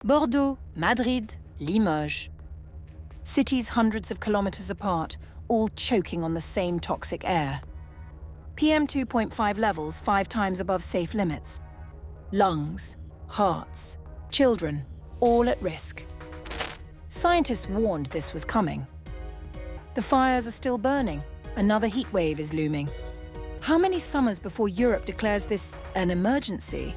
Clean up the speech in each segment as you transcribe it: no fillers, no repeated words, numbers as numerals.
Bordeaux, Madrid, Limoges. Cities hundreds of kilometres apart, all choking on the same toxic air. PM2.5 levels 5 times above safe limits. Lungs, hearts, children, all at risk. Scientists warned this was coming. The fires are still burning. Another heat wave is looming. How many summers before Europe declares this an emergency?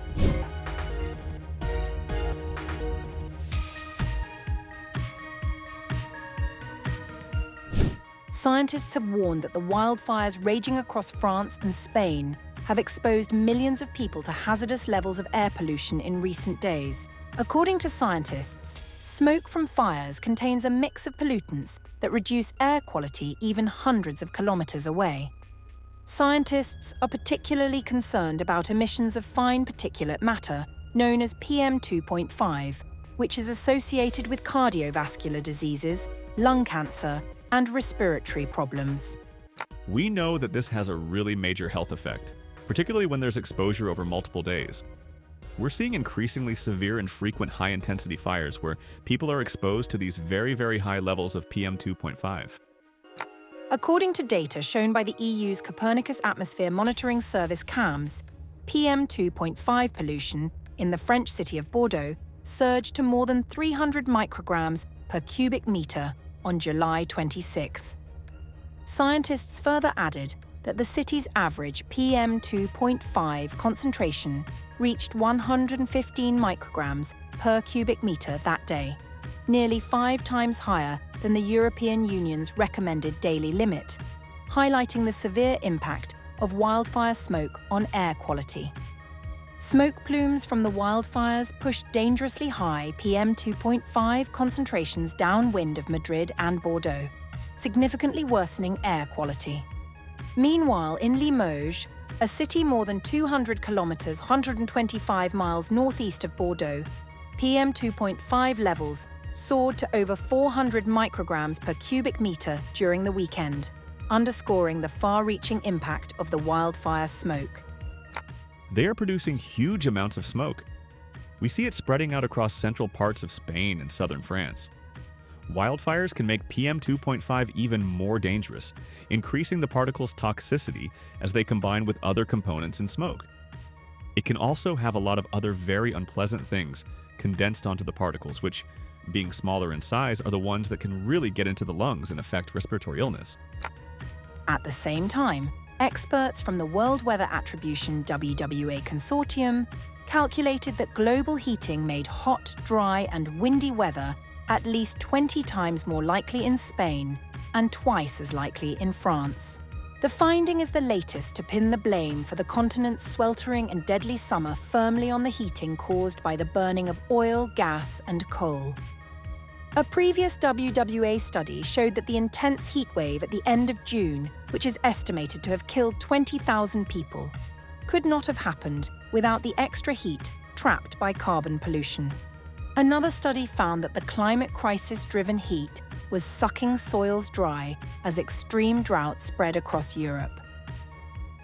Scientists have warned that the wildfires raging across France and Spain have exposed millions of people to hazardous levels of air pollution in recent days. According to scientists, smoke from fires contains a mix of pollutants that reduce air quality even hundreds of kilometres away. Scientists are particularly concerned about emissions of fine particulate matter, known as PM2.5, which is associated with cardiovascular diseases, lung cancer, and respiratory problems. We know that this has a really major health effect, particularly when there's exposure over multiple days. We're seeing increasingly severe and frequent high-intensity fires where people are exposed to these very, very high levels of PM2.5. According to data shown by the EU's Copernicus Atmosphere Monitoring Service CAMS, PM2.5 pollution in the French city of Bordeaux surged to more than 300 micrograms per cubic metre on July 26th. Scientists further added that the city's average PM2.5 concentration reached 115 micrograms per cubic metre that day, nearly 5 times higher than the European Union's recommended daily limit, highlighting the severe impact of wildfire smoke on air quality. Smoke plumes from the wildfires pushed dangerously high PM2.5 concentrations downwind of Madrid and Bordeaux, significantly worsening air quality. Meanwhile, in Limoges, a city more than 200 kilometres 125 miles northeast of Bordeaux, PM2.5 levels soared to over 400 micrograms per cubic metre during the weekend, underscoring the far-reaching impact of the wildfire smoke. They are producing huge amounts of smoke. We see it spreading out across central parts of Spain and southern France. Wildfires can make PM2.5 even more dangerous, increasing the particle's toxicity as they combine with other components in smoke. It can also have a lot of other very unpleasant things condensed onto the particles, which, being smaller in size, are the ones that can really get into the lungs and affect respiratory illness. At the same time, experts from the World Weather Attribution WWA Consortium calculated that global heating made hot, dry, and windy weather at least 20 times more likely in Spain and twice as likely in France. The finding is the latest to pin the blame for the continent's sweltering and deadly summer firmly on the heating caused by the burning of oil, gas, and coal. A previous WWA study showed that the intense heatwave at the end of June, which is estimated to have killed 20,000 people, could not have happened without the extra heat trapped by carbon pollution. Another study found that the climate crisis-driven heat was sucking soils dry as extreme drought spread across Europe.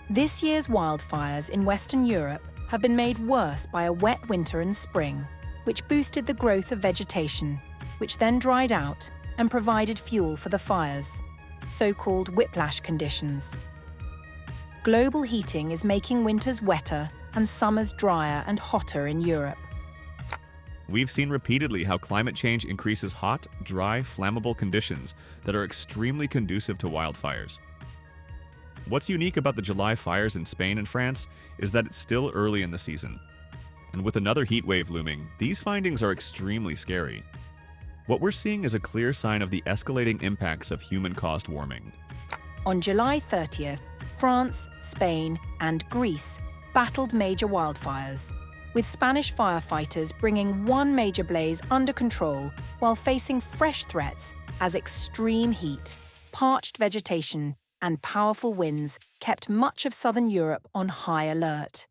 This year's wildfires in Western Europe have been made worse by a wet winter and spring, which boosted the growth of vegetation, which then dried out and provided fuel for the fires, so-called whiplash conditions. Global heating is making winters wetter and summers drier and hotter in Europe. We've seen repeatedly how climate change increases hot, dry, flammable conditions that are extremely conducive to wildfires. What's unique about the July fires in Spain and France is that it's still early in the season. And with another heat wave looming, these findings are extremely scary. What we're seeing is a clear sign of the escalating impacts of human-caused warming. On July 30th, France, Spain, and Greece battled major wildfires, with Spanish firefighters bringing one major blaze under control while facing fresh threats as extreme heat, parched vegetation, and powerful winds kept much of southern Europe on high alert.